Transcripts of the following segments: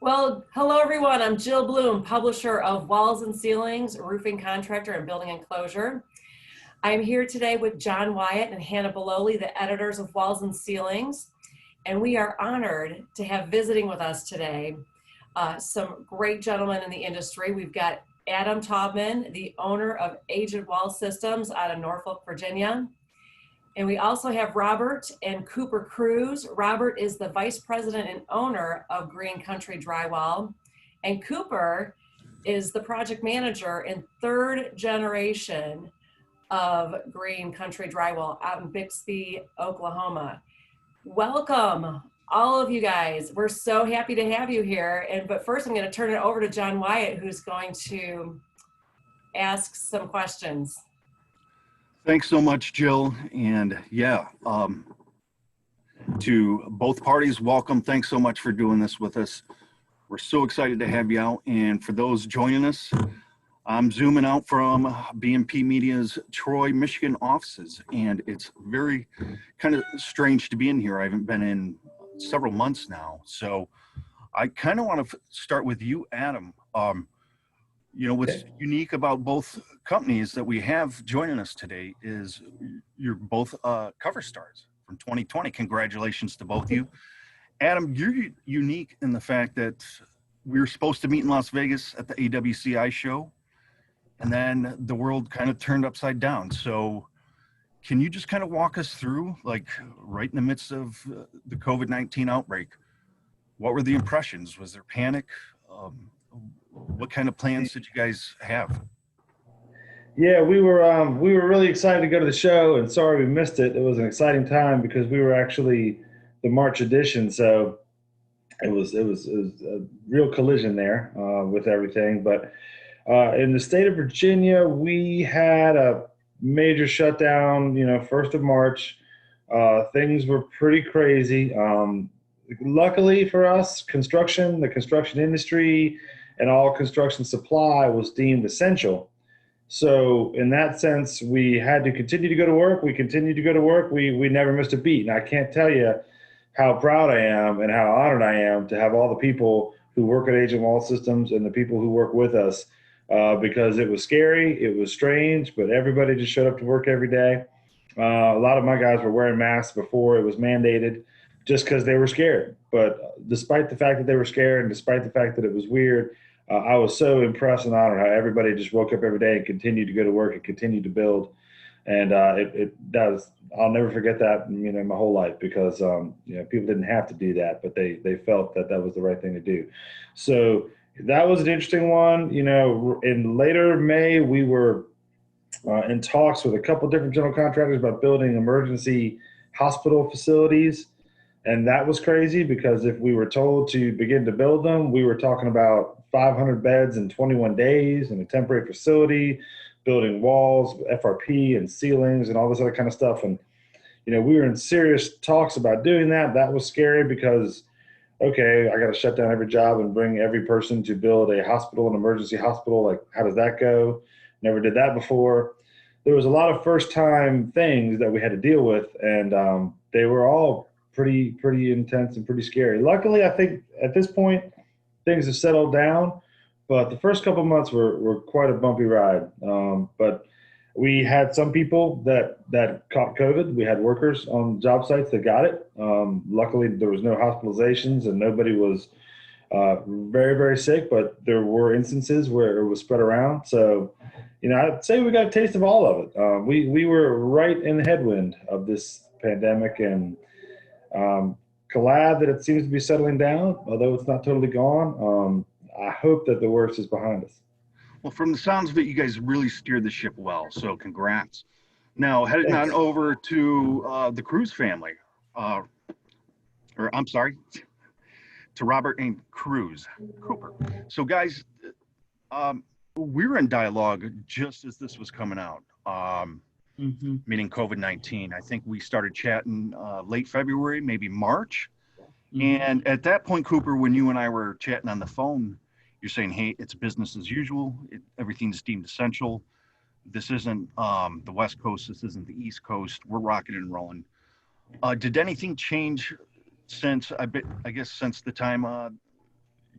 Well, hello everyone. I'm Jill Bloom, publisher of Walls and Ceilings, roofing contractor and building enclosure. I'm here today with John Wyatt and Hannah Belloli, the editors of Walls and Ceilings, and we are honored to have visiting with us today some great gentlemen in the industry. We've got Adam Taubman, the owner of Agent Wall Systems out of Norfolk, Virginia. And we also have Robert and Cooper Cruz. Robert is the vice president and owner of Green Country Drywall. And Cooper is the project manager and third generation of Green Country Drywall out in Bixby, Oklahoma. Welcome, all of you guys. We're so happy to have you here. But first I'm going to turn it over to John Wyatt, who's going to ask some questions. Thanks so much, Jill. And yeah, to both parties, welcome. Thanks so much for doing this with us. We're so excited to have you out. And for those joining us, I'm zooming out from B&P Media's Troy, Michigan offices. And it's very kind of strange to be in here. I haven't been in several months now. So I kind of want to start with you, Adam. You know, what's unique about both companies that we have joining us today is you're both cover stars from 2020. Congratulations to both of you. Adam, you're unique in the fact that we were supposed to meet in Las Vegas at the AWCI show, and then the world kind of turned upside down. So can you just kind of walk us through, like right in the midst of the COVID-19 outbreak, what were the impressions? Was there panic? What kind of plans did you guys have? Yeah, we were really excited to go to the show, and sorry we missed it. It was an exciting time because we were actually the March edition, so it was a real collision there with everything. But in the state of Virginia, we had a major shutdown. 1st of March. Things were pretty crazy. Luckily for us, the construction industry, and all construction supply was deemed essential. So in that sense, we had to continue to go to work. We continued to go to work. We never missed a beat. And I can't tell you how proud I am and how honored I am to have all the people who work at Agent Wall Systems and the people who work with us, because it was scary, it was strange, but everybody just showed up to work every day. A lot of my guys were wearing masks before it was mandated just because they were scared. But despite the fact that they were scared and despite the fact that it was weird, I was so impressed and honored how everybody just woke up every day and continued to go to work and continued to build. And I'll never forget that, my whole life, because, people didn't have to do that, but they felt that that was the right thing to do. So that was an interesting one. In later May, we were in talks with a couple different general contractors about building emergency hospital facilities. And that was crazy because if we were told to begin to build them, we were talking about 500 beds in 21 days in a temporary facility, building walls, FRP and ceilings and all this other kind of stuff. And, we were in serious talks about doing that. That was scary because, okay, I got to shut down every job and bring every person to build a hospital, an emergency hospital. Like, how does that go? Never did that before. There was a lot of first time things that we had to deal with, and they were all pretty intense and pretty scary. Luckily, I think at this point, things have settled down, but the first couple of months were quite a bumpy ride. But we had some people that caught COVID. We had workers on job sites that got it. Luckily, there was no hospitalizations and nobody was very, very sick, but there were instances where it was spread around. So, I'd say we got a taste of all of it. We were right in the headwind of this pandemic, and glad that it seems to be settling down, although it's not totally gone. I hope that the worst is behind us. Well, from the sounds of it, you guys really steered the ship well, so congrats. Now, heading on over to the Cruz family, to Robert and Cooper. So guys, we were in dialogue just as this was coming out. Meaning COVID-19. I think we started chatting late February, maybe March. And at that point, Cooper, when you and I were chatting on the phone, you're saying, hey, it's business as usual. Everything's deemed essential. This isn't the West Coast. This isn't the East Coast. We're rocking and rolling. Did anything change since, I guess, since the time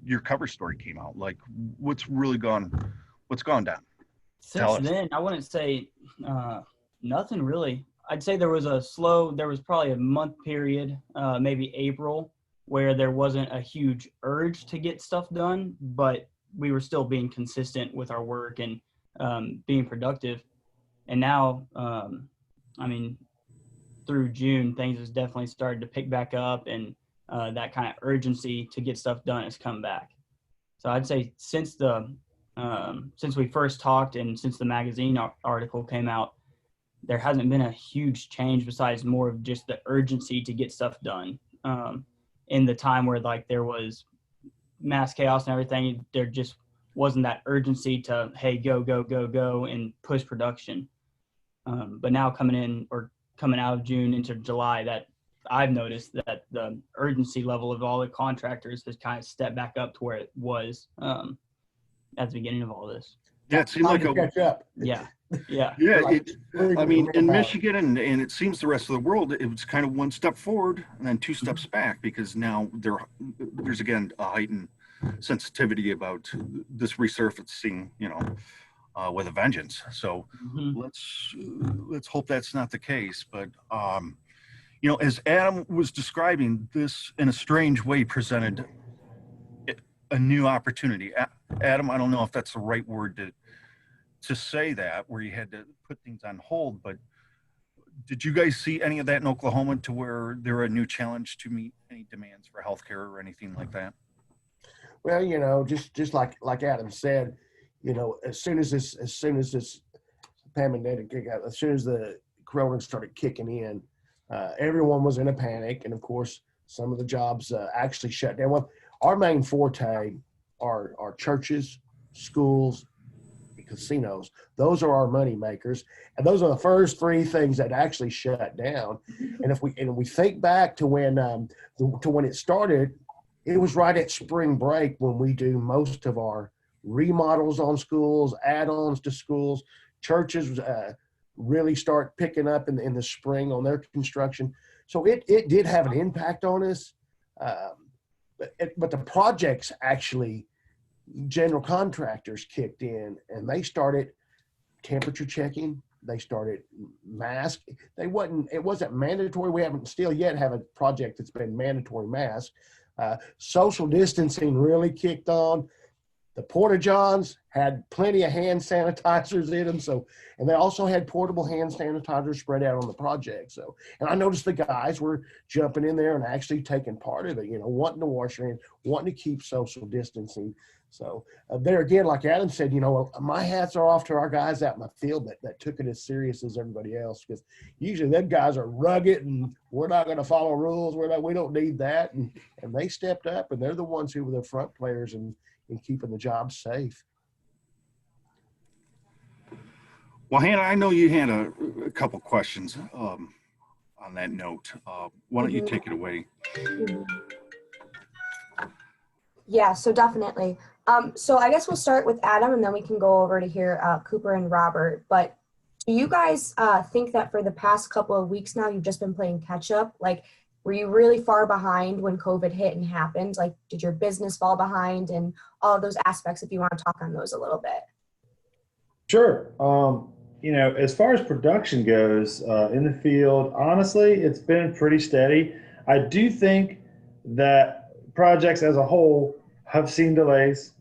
your cover story came out. Like, what's gone down? Since then, I wouldn't say nothing really. I'd say there was probably a month period, maybe April, where there wasn't a huge urge to get stuff done, but we were still being consistent with our work and being productive. And now, through June, things has definitely started to pick back up, and that kind of urgency to get stuff done has come back. So I'd say since we first talked and since the magazine article came out, there hasn't been a huge change besides more of just the urgency to get stuff done. In the time where like there was mass chaos and everything, there just wasn't that urgency to, hey, go and push production. But now coming out of June into July, that I've noticed that the urgency level of all the contractors has kind of stepped back up to where it was at the beginning of all this. Yeah, it seemed like catch up. Yeah. Yeah, Like, I mean, in Michigan and it seems the rest of the world, it was kind of one step forward and then two steps back, because now there's again a heightened sensitivity about this resurfacing, with a vengeance. So let's hope that's not the case. But as Adam was describing, this in a strange way presented a new opportunity. Adam, I don't know if that's the right word to say that, where you had to put things on hold, but did you guys see any of that in Oklahoma, to where there were a new challenge to meet any demands for healthcare or anything like that? Well, just like Adam said, as soon as this pandemic kicked out, as soon as the corona started kicking in, everyone was in a panic, and of course, some of the jobs actually shut down. Well, our main forte are churches, schools, casinos. Those are our money makers, and those are the first three things that actually shut down. And if we think back to when it started, it was right at spring break when we do most of our remodels on schools, add-ons to schools. Churches really start picking up in the spring on their construction. So it did have an impact on us, but the projects actually, general contractors kicked in, and they started temperature checking. They started mask. It wasn't mandatory. We haven't still yet have a project that's been mandatory mask. Social distancing really kicked on. The porta-johns had plenty of hand sanitizers in them. And they also had portable hand sanitizers spread out on the project. And I noticed the guys were jumping in there and actually taking part of it, wanting to wash their hands, wanting to keep social distancing. So there again, like Adam said, my hats are off to our guys out in the field that took it as serious as everybody else, because usually them guys are rugged and we're not going to follow rules. We don't need that. And they stepped up, and they're the ones who were the front players in keeping the job safe. Well, Hannah, I know you had a couple questions on that note. Why don't you take it away? Yeah, so definitely. So I guess we'll start with Adam, and then we can go over to hear Cooper and Robert. But do you guys think that for the past couple of weeks now, you've just been playing catch up? Like, were you really far behind when COVID hit and happened? Like, did your business fall behind, and all of those aspects, if you want to talk on those a little bit? Sure. As far as production goes in the field, honestly, it's been pretty steady. I do think that projects as a whole have seen delays.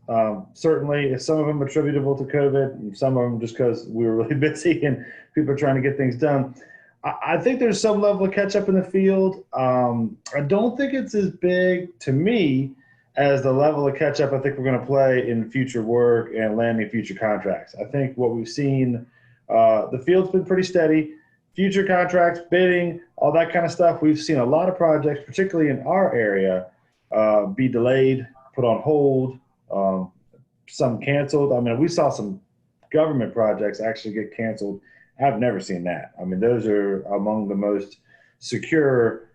Certainly, some of them attributable to COVID, and some of them just because we were really busy and people are trying to get things done. I think there's some level of catch up in the field. I don't think it's as big to me as the level of catch up I think we're going to play in future work and landing future contracts. I think what we've seen, the field's been pretty steady. Future contracts, bidding, all that kind of stuff. We've seen a lot of projects, particularly in our area, be delayed, put on hold, some canceled. I mean, we saw some government projects actually get canceled. I've never seen that. I mean, those are among the most secure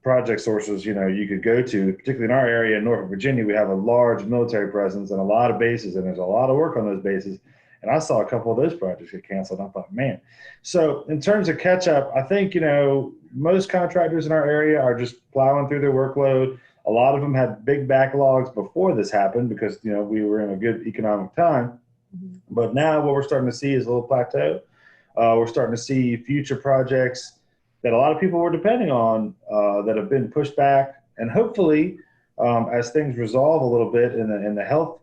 project sources, you could go to, particularly in our area in Norfolk, Virginia. We have a large military presence and a lot of bases, and there's a lot of work on those bases. And I saw a couple of those projects get canceled. I thought, man. So in terms of catch up, I think, most contractors in our area are just plowing through their workload. A lot of them had big backlogs before this happened because, you know, we were in a good economic time. But now what we're starting to see is a little plateau. We're starting to see future projects that a lot of people were depending on that have been pushed back. And hopefully, as things resolve a little bit in the health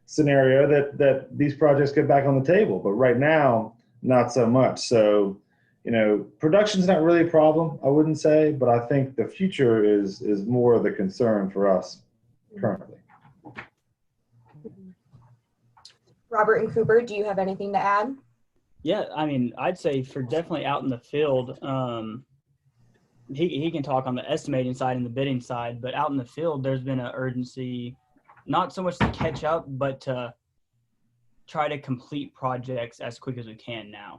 scenario, that these projects get back on the table. But right now, not so much. So, you know, production's not really a problem, I wouldn't say, but I think the future is more the concern for us currently. Robert and Cooper, do you have anything to add? Yeah, I mean, I'd say for definitely out in the field, he can talk on the estimating side and the bidding side, but out in the field, there's been an urgency, not so much to catch up, but to try to complete projects as quick as we can now.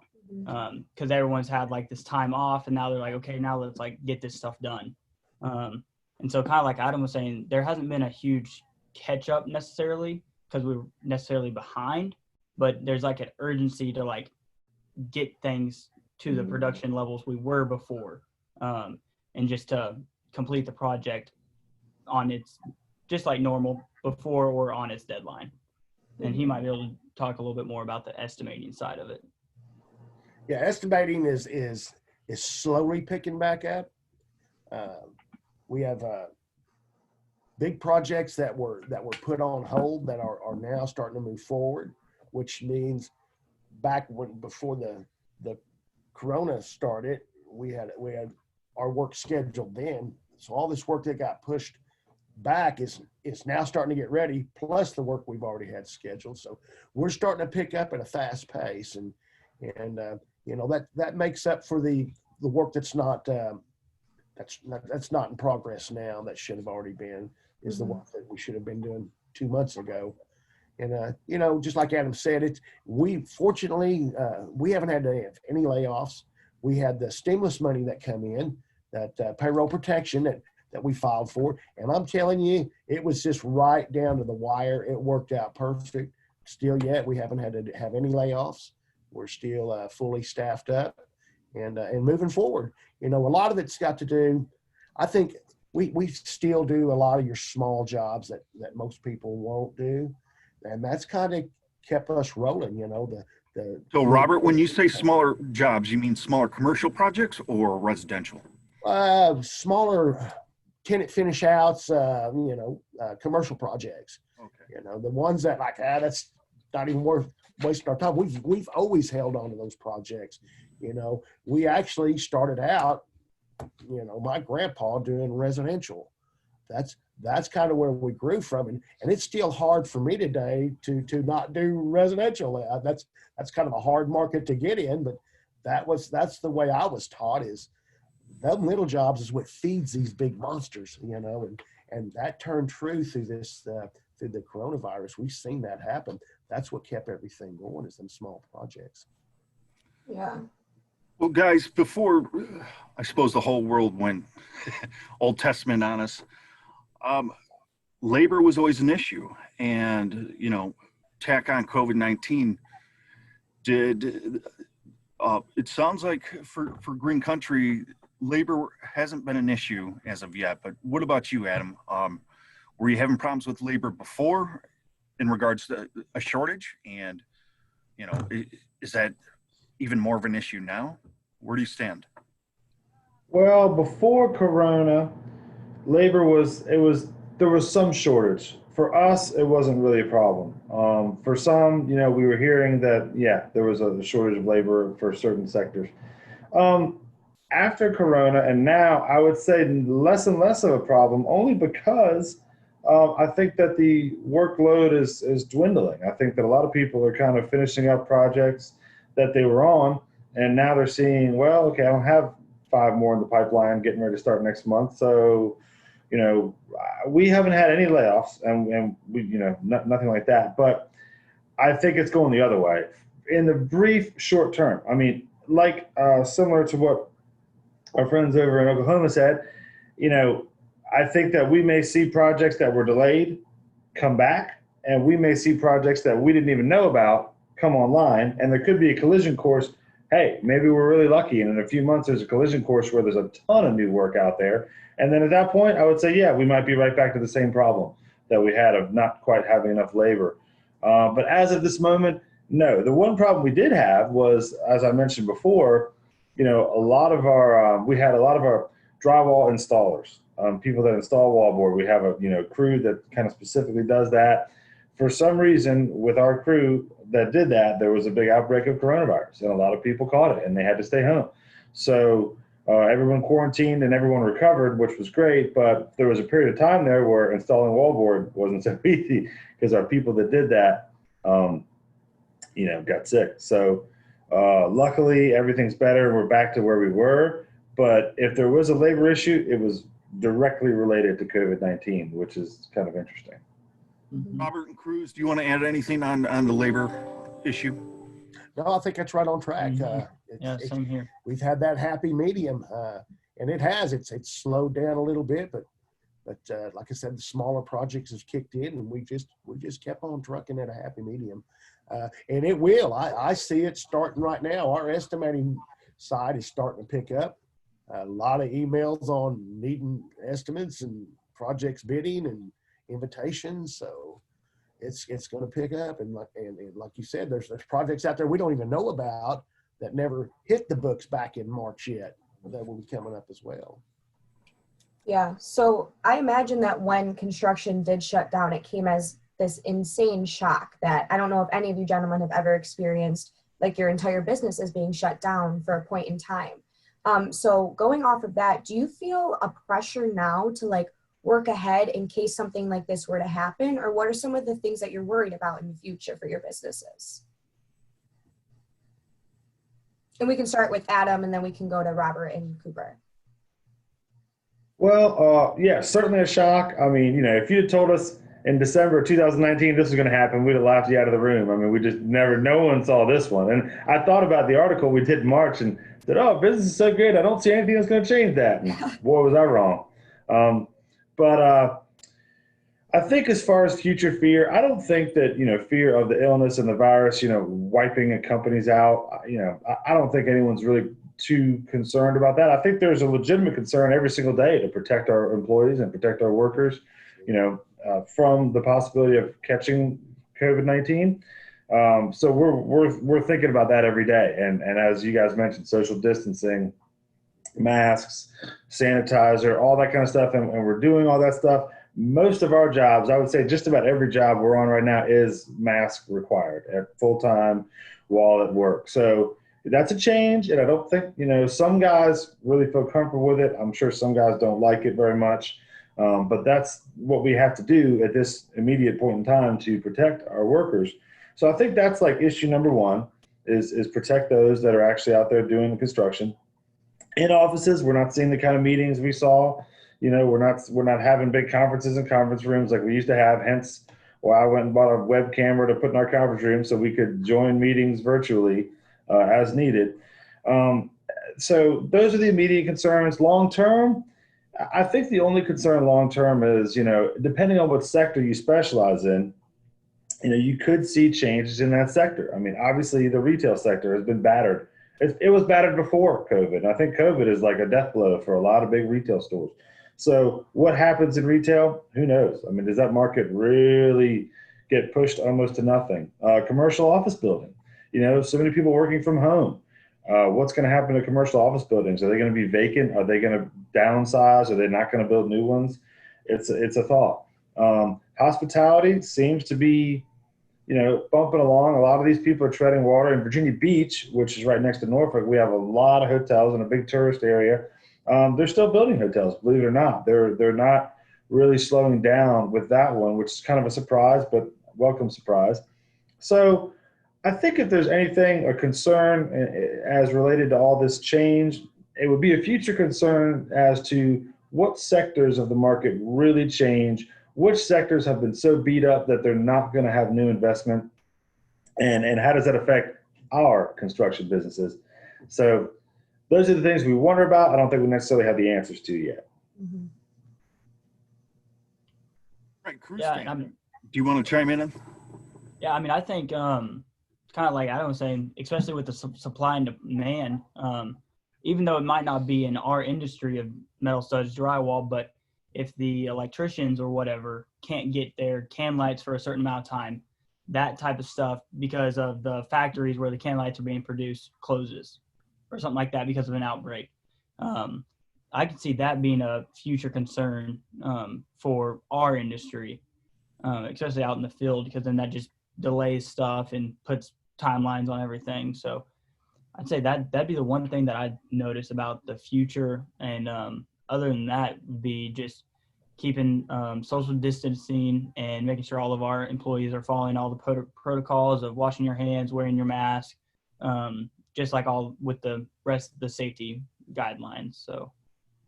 Because everyone's had like this time off, and now they're like, okay, now let's like get this stuff done. And so kind of like Adam was saying, there hasn't been a huge catch up necessarily because we were necessarily behind, but there's like an urgency to like get things to the production levels we were before, and just to complete the project on its, just like normal before or on its deadline. And he might be able to talk a little bit more about the estimating side of it. Yeah, estimating is slowly picking back up. We have big projects that were put on hold that are now starting to move forward, which means back before the corona started, we had our work scheduled then. So all this work that got pushed back is now starting to get ready, plus the work we've already had scheduled. So we're starting to pick up at a fast pace, and you know, that makes up for the work that's not in progress now, that should have already been, is the work that we should have been doing 2 months ago. And you know, just like Adam said, we fortunately we haven't had to have any layoffs. We had the stimulus money that come in, that payroll protection that we filed for, and I'm telling you, it was just right down to the wire. It worked out perfect. Still yet, we haven't had to have any layoffs. We're still fully staffed up and moving forward. You know, a lot of it's got to do, I think we still do a lot of your small jobs that most people won't do. And that's kind of kept us rolling, you know. So Robert, when you say smaller jobs, you mean smaller commercial projects or residential? Smaller tenant finish outs, you know, commercial projects. Okay. You know, the ones that like, that's not even worth wasting our time. We've always held on to those projects. You know, we actually started out, you know, my grandpa doing residential. That's kind of where we grew from, and it's still hard for me today to not do residential. That's kind of a hard market to get in, but that's the way I was taught, is them little jobs is what feeds these big monsters, you know, and that turned true through this through the coronavirus. We've seen that happen. That's what kept everything going, is them small projects. Yeah. Well, guys, before I suppose the whole world went Old Testament on us, labor was always an issue, and you know, tack on COVID-19. It sounds like for Green Country, labor hasn't been an issue as of yet. But what about you, Adam? Were you having problems with labor before, in regards to a shortage? And you know, is that even more of an issue now? Where do you stand? Well, before Corona, labor there was some shortage. For us, it wasn't really a problem. For some, you know, we were hearing that, yeah, there was a shortage of labor for certain sectors. After Corona, and now, I would say less and less of a problem, only because I think that the workload is dwindling. I think that a lot of people are kind of finishing up projects that they were on, and now they're seeing, well, okay, I don't have 5 more in the pipeline getting ready to start next month. So, you know, we haven't had any layoffs, and we, you know, nothing like that. But I think it's going the other way in the brief short term. I mean, like similar to what our friends over in Oklahoma said, you know, I think that we may see projects that were delayed come back, and we may see projects that we didn't even know about come online, and there could be a collision course hey, maybe we're really lucky, and in a few months there's a collision course where there's a ton of new work out there. And then at that point, I would say, yeah, we might be right back to the same problem that we had of not quite having enough labor. But as of this moment, no. The one problem we did have was, as I mentioned before, we had a lot of our drywall installers, people that install wallboard. We have a crew that kind of specifically does that. For some reason, with our crew that did that, there was a big outbreak of coronavirus, and a lot of people caught it, and they had to stay home. So everyone quarantined and everyone recovered, which was great. But there was a period of time there where installing wallboard wasn't so easy because our people that did that, got sick. So luckily, everything's better, and we're back to where we were. But if there was a labor issue, it was directly related to COVID-19, which is kind of interesting. Robert and Cruz, do you want to add anything on the labor issue? No, I think that's right on track. Yeah, same here. We've had that happy medium, and it's slowed down a little bit, but like I said, the smaller projects has kicked in, and we just kept on trucking at a happy medium, and it will. I see it starting right now. Our estimating side is starting to pick up. A lot of emails on needing estimates and projects bidding and invitations, so it's going to pick up. And like you said, there's projects out there we don't even know about that never hit the books back in March yet that will be coming up as well. Yeah, so I imagine that when construction did shut down, it came as this insane shock that I don't know if any of you gentlemen have ever experienced, like your entire business is being shut down for a point in time. So going off of that, do you feel a pressure now to like work ahead in case something like this were to happen? Or what are some of the things that you're worried about in the future for your businesses? And we can start with Adam, and then we can go to Robert and Cooper. Well, yeah, certainly a shock. I mean, if you had told us in December of 2019 this was going to happen, we'd have laughed you out of the room. I mean, no one saw this one. And I thought about the article we did in March and said, oh, business is so good, I don't see anything that's going to change that. And boy, was I wrong. But I think as far as future fear, I don't think that, fear of the illness and the virus, wiping companies out, I don't think anyone's really too concerned about that. I think there's a legitimate concern every single day to protect our employees and protect our workers, from the possibility of catching COVID-19. So we're thinking about that every day. And as you guys mentioned, social distancing, masks, sanitizer, all that kind of stuff. And we're doing all that stuff. Most of our jobs, I would say just about every job we're on right now is mask required at full time while at work. So that's a change. And I don't think, some guys really feel comfortable with it. I'm sure some guys don't like it very much. But that's what we have to do at this immediate point in time to protect our workers. So I think that's like issue number one is protect those that are actually out there doing the construction. In offices, we're not seeing the kind of meetings we saw. We're not having big conferences in conference rooms like we used to have. Hence, why I went and bought a web camera to put in our conference room so we could join meetings virtually as needed. So those are the immediate concerns. Long term, I think the only concern long term is, depending on what sector you specialize in, you could see changes in that sector. I mean, obviously, the retail sector has been battered. It was battered before COVID. I think COVID is like a death blow for a lot of big retail stores. So what happens in retail? Who knows? I mean, does that market really get pushed almost to nothing? Commercial office building, so many people working from home. What's going to happen to commercial office buildings? Are they going to be vacant? Are they going to downsize? Are they not going to build new ones? It's a thought. Hospitality seems to be, bumping along. A lot of these people are treading water. In Virginia Beach, which is right next to Norfolk, we have a lot of hotels in a big tourist area. They're still building hotels, believe it or not. They're not really slowing down with that one, which is kind of a surprise, but welcome surprise. So I think if there's anything, a concern as related to all this change, it would be a future concern as to what sectors of the market really change, which sectors have been so beat up that they're not going to have new investment, and how does that affect our construction businesses? So those are the things we wonder about. I don't think we necessarily have the answers to yet. Mm-hmm. Right, Cruz, Yeah, do you want to chime in? Yeah, I mean, I think kind kind of like Adam was saying, especially with the supply and demand, even though it might not be in our industry of metal studs drywall, but if the electricians or whatever can't get their can lights for a certain amount of time, that type of stuff, because of the factories where the can lights are being produced, closes or something like that because of an outbreak. I could see that being a future concern for our industry, especially out in the field, because then that just delays stuff and puts timelines on everything. So I'd say that'd be the one thing that I'd notice about the future. And other than that would be just keeping social distancing and making sure all of our employees are following all the protocols of washing your hands, wearing your mask, just like all with the rest of the safety guidelines. So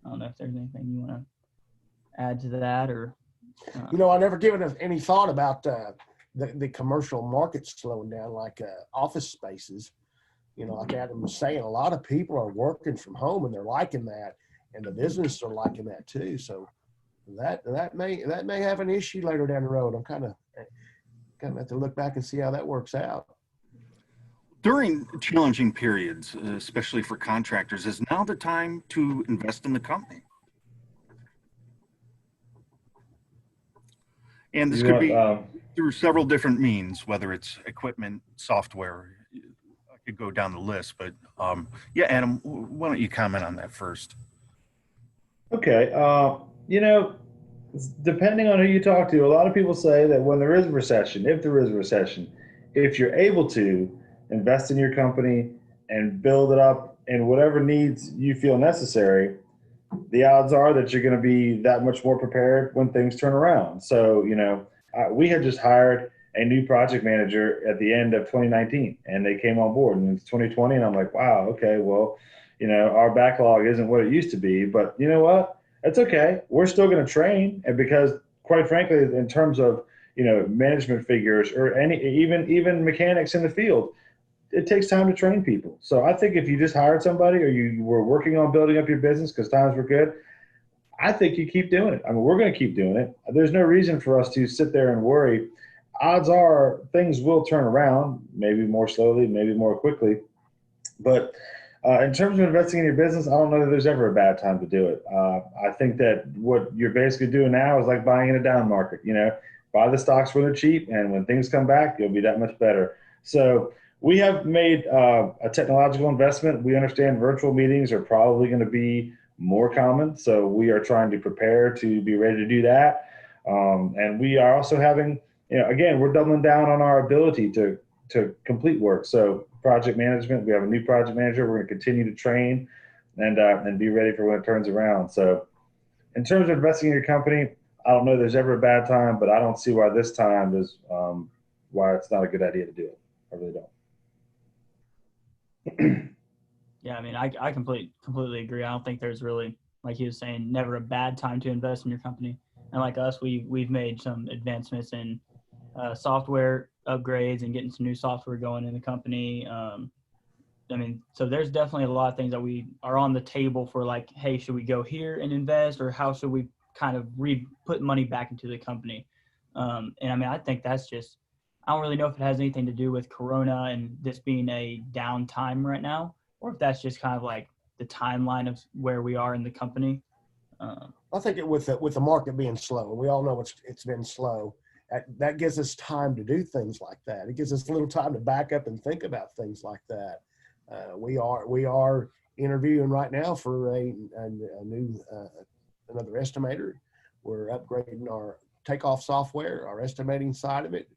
I don't know if there's anything you want to add to that or. I never given any thought about the commercial market slowing down, like office spaces. Like Adam was saying, a lot of people are working from home and they're liking that, and the businesses are liking that too. So that may have an issue later down the road. I'm kind of have to look back and see how that works out. During challenging periods, especially for contractors, is now the time to invest in the company. And this could be through several different means, whether it's equipment, software. I could go down the list, but yeah, Adam, why don't you comment on that first? Okay. Depending on who you talk to, a lot of people say that when there is a recession, if there is a recession, if you're able to invest in your company and build it up in whatever needs you feel necessary, the odds are that you're going to be that much more prepared when things turn around. So, we had just hired a new project manager at the end of 2019, and they came on board in 2020. And I'm like, wow, okay, well, our backlog isn't what it used to be, but you know what? It's okay. We're still going to train. And because quite frankly, in terms of, management figures or even mechanics in the field, it takes time to train people. So I think if you just hired somebody or you were working on building up your business because times were good, I think you keep doing it. I mean, we're going to keep doing it. There's no reason for us to sit there and worry. Odds are things will turn around, maybe more slowly, maybe more quickly. But in terms of investing in your business, I don't know that there's ever a bad time to do it. I think that what you're basically doing now is like buying in a down market. Buy the stocks when they're cheap, and when things come back, you'll be that much better. So we have made a technological investment. We understand virtual meetings are probably going to be more common, so we are trying to prepare to be ready to do that. And we are also having, again, we're doubling down on our ability to complete work. So project management, we have a new project manager. We're going to continue to train and be ready for when it turns around. So in terms of investing in your company, I don't know there's ever a bad time, but I don't see why this time is why it's not a good idea to do it. I really don't. Yeah, I mean, I completely agree. I don't think there's really, like he was saying, never a bad time to invest in your company. And like us, we've made some advancements in software upgrades and getting some new software going in the company. So there's definitely a lot of things that we are on the table for, like, hey, should we go here and invest, or how should we kind of put money back into the company? And I mean, I think that's just, I don't really know if it has anything to do with Corona and this being a down time right now, or if that's just kind of like the timeline of where we are in the company. I think with the market being slow, we all know it's been slow. That gives us time to do things like that. It gives us a little time to back up and think about things like that. We are interviewing right now for a new another estimator. We're upgrading our takeoff software, our estimating side of it,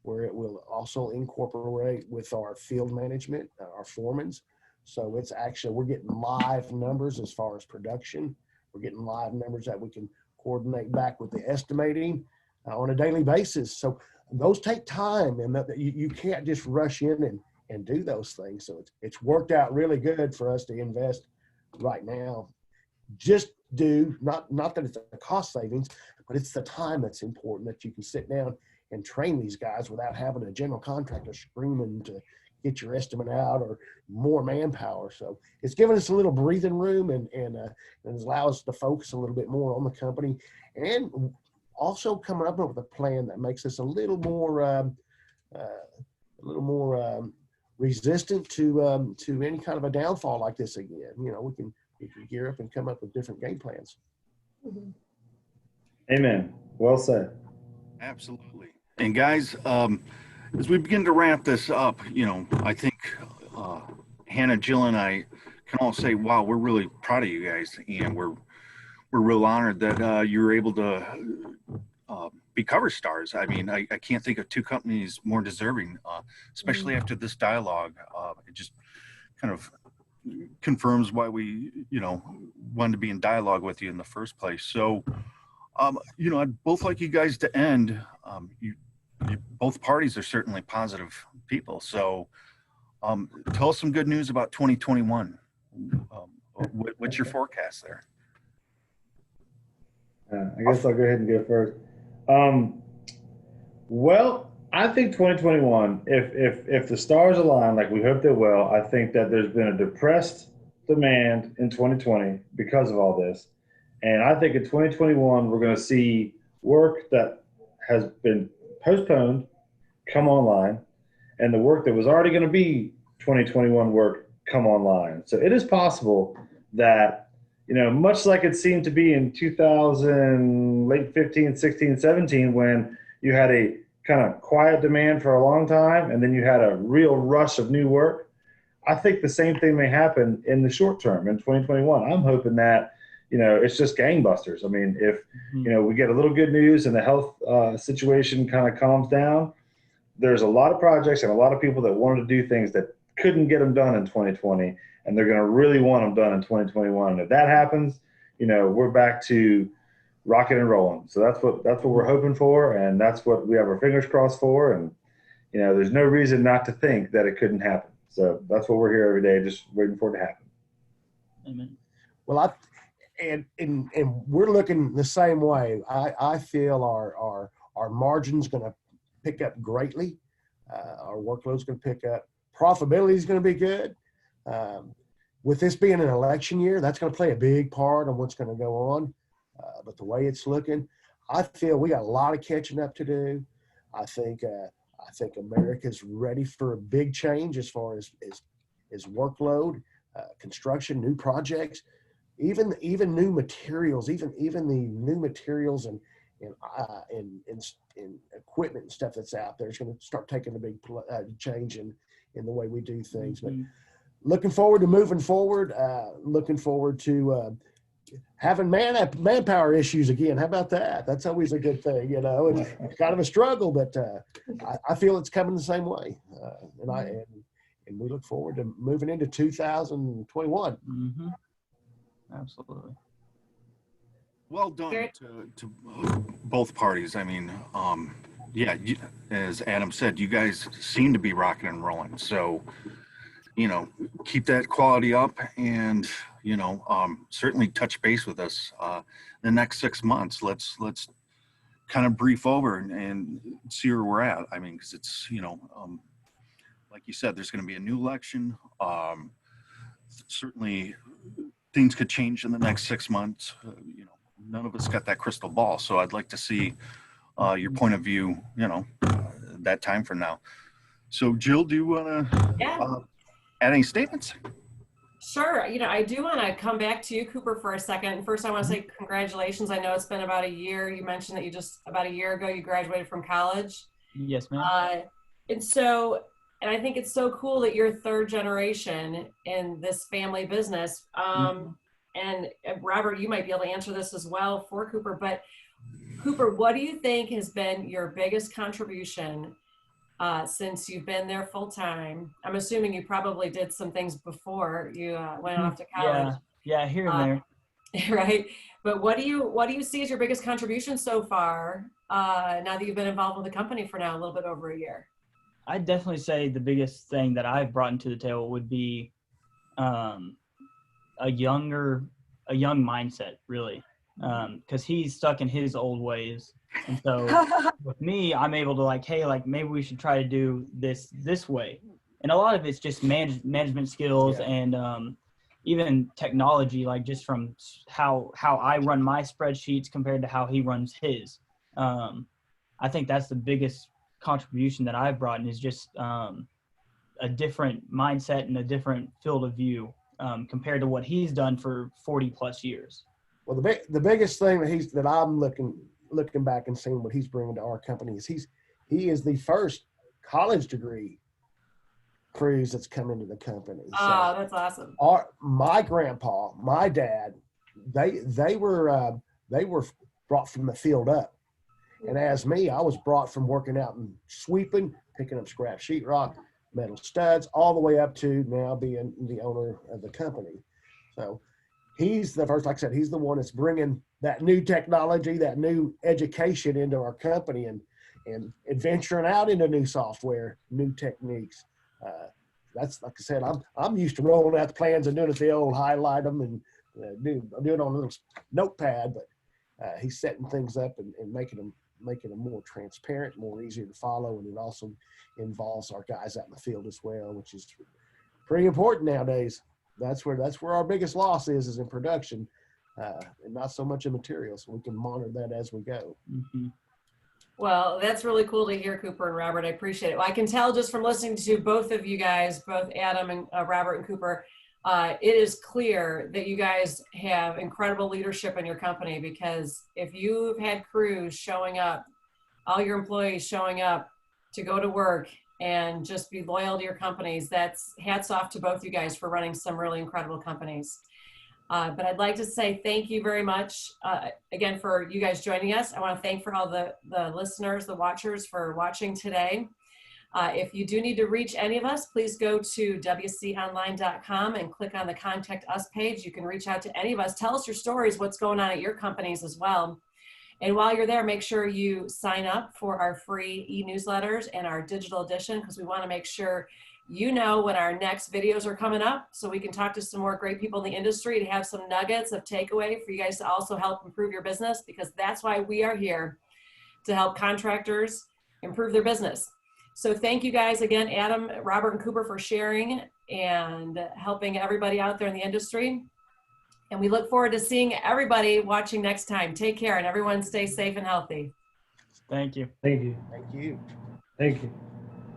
where it will also incorporate with our field management, our foremans. So it's actually, we're getting live numbers as far as production. We're getting live numbers that we can coordinate back with the estimating on a daily basis. So those take time, and you can't just rush in and do those things. So it's worked out really good for us to invest right now. Just not that it's a cost savings, but it's the time that's important, that you can sit down and train these guys without having a general contractor screaming to get your estimate out or more manpower. So it's given us a little breathing room and allows us to focus a little bit more on the company, and also coming up with a plan that makes us a little more resistant to any kind of a downfall like this again. You know, we can gear up and come up with different game plans. Mhm. Amen. Well said. Absolutely. And guys, as we begin to wrap this up, you know, I think Hannah, Jill, and I can all say, wow, we're really proud of you guys, and we're real honored that you were able to be cover stars. I mean, I can't think of two companies more deserving, especially after this dialogue. It just kind of confirms why we, you know, wanted to be in dialogue with you in the first place. So, you know, I'd both like you guys to end. Both parties are certainly positive people. So tell us some good news about 2021. What's your forecast there? I guess I'll go ahead and go first. Well, I think 2021, if the stars align like we hope they will, I think that there's been a depressed demand in 2020 because of all this. And I think in 2021, we're going to see work that has been postponed come online, and the work that was already going to be 2021 work come online. So it is possible that, you know, much like it seemed to be in 2000, late 15, 16, 17, when you had a kind of quiet demand for a long time, and then you had a real rush of new work. I think the same thing may happen in the short term in 2021. I'm hoping that, you know, it's just gangbusters. I mean, if, you know, we get a little good news and the health situation kind of calms down, there's a lot of projects and a lot of people that wanted to do things that couldn't get them done in 2020, and they're going to really want them done in 2021. And if that happens, you know, we're back to rocking and rolling. So that's what we're hoping for, and that's what we have our fingers crossed for. And, you know, there's no reason not to think that it couldn't happen. So that's what we're here every day, just waiting for it to happen. Amen. Well, and we're looking the same way. I feel our margin's going to pick up greatly. Our workload's going to pick up. Profitability is going to be good. With this being an election year, that's going to play a big part on what's going to go on. But the way it's looking, I feel we got a lot of catching up to do. I think America's ready for a big change as far as workload, construction, new projects, even new materials, even the new materials and equipment and stuff that's out there is going to start taking a big change in the way we do things. But looking forward to moving forward. Looking forward to having manpower issues again. How about that? That's always a good thing, you know. It's kind of a struggle, but I feel it's coming the same way, and we look forward to moving into 2021. Mm-hmm. Absolutely. Well done to both parties. I mean, yeah, as Adam said, you guys seem to be rocking and rolling. So, you know, keep that quality up, and, you know, certainly touch base with us the next 6 months. Let's kind of brief over and see where we're at. I mean, because it's, you know, like you said, there's going to be a new election. Certainly things could change in the next 6 months. You know, none of us got that crystal ball. So I'd like to see your point of view, you know, that time from now. So Jill, do you want to add any statements? Sure. You know, I do want to come back to you, Cooper, for a second. First, I want to say congratulations. I know it's been about a year. You mentioned that you just about a year ago you graduated from college. Yes, ma'am. And I think it's so cool that you're third generation in this family business. And Robert, you might be able to answer this as well for Cooper. But Cooper, what do you think has been your biggest contribution since you've been there full time? I'm assuming you probably did some things before you went off to college. Yeah, here and there. Right. But what do you see as your biggest contribution so far? Now that you've been involved with the company for now a little bit over a year. I'd definitely say the biggest thing that I've brought into the table would be a young mindset, really, because he's stuck in his old ways. And so with me, I'm able to maybe we should try to do this way. And a lot of it's just management skills and even technology, like just from how I run my spreadsheets compared to how he runs his. I think that's the biggest contribution that I've brought in is just a different mindset and a different field of view compared to what he's done for 40 plus years. Well, the biggest thing that I'm looking back and seeing what he's bringing to our company is he is the first college degree crews that's come into the company. Oh, that's awesome. My grandpa, my dad, they were brought from the field up, and as me, I was brought from working out and sweeping, picking up scrap sheetrock, metal studs, all the way up to now being the owner of the company. So he's the first, like I said, he's the one that's bringing that new technology, that new education into our company, and adventuring out into new software, new techniques. That's, like I said, I'm used to rolling out the plans and doing it the old highlight them and do it on a little notepad, but he's setting things up and making them more transparent, more easier to follow, and it also involves our guys out in the field as well, which is pretty important nowadays. That's where our biggest loss is in production, and not so much in materials. So we can monitor that as we go. Mm-hmm. Well, that's really cool to hear, Cooper and Robert. I appreciate it. Well, I can tell just from listening to both of you guys, both Adam and Robert and Cooper, it is clear that you guys have incredible leadership in your company, because if you've had crews showing up, all your employees showing up to go to work and just be loyal to your companies, that's hats off to both you guys for running some really incredible companies. But I'd like to say thank you very much again for you guys joining us. I want to thank for all the listeners, the watchers for watching today. If you do need to reach any of us, please go to wconline.com and click on the Contact Us page. You can reach out to any of us. Tell us your stories, what's going on at your companies as well. And while you're there, make sure you sign up for our free e-newsletters and our digital edition, because we want to make sure you know when our next videos are coming up, so we can talk to some more great people in the industry to have some nuggets of takeaway for you guys to also help improve your business, because that's why we are here, to help contractors improve their business. So thank you guys again, Adam, Robert, and Cooper, for sharing and helping everybody out there in the industry. And we look forward to seeing everybody watching next time. Take care, and everyone stay safe and healthy. Thank you. Thank you. Thank you. Thank you.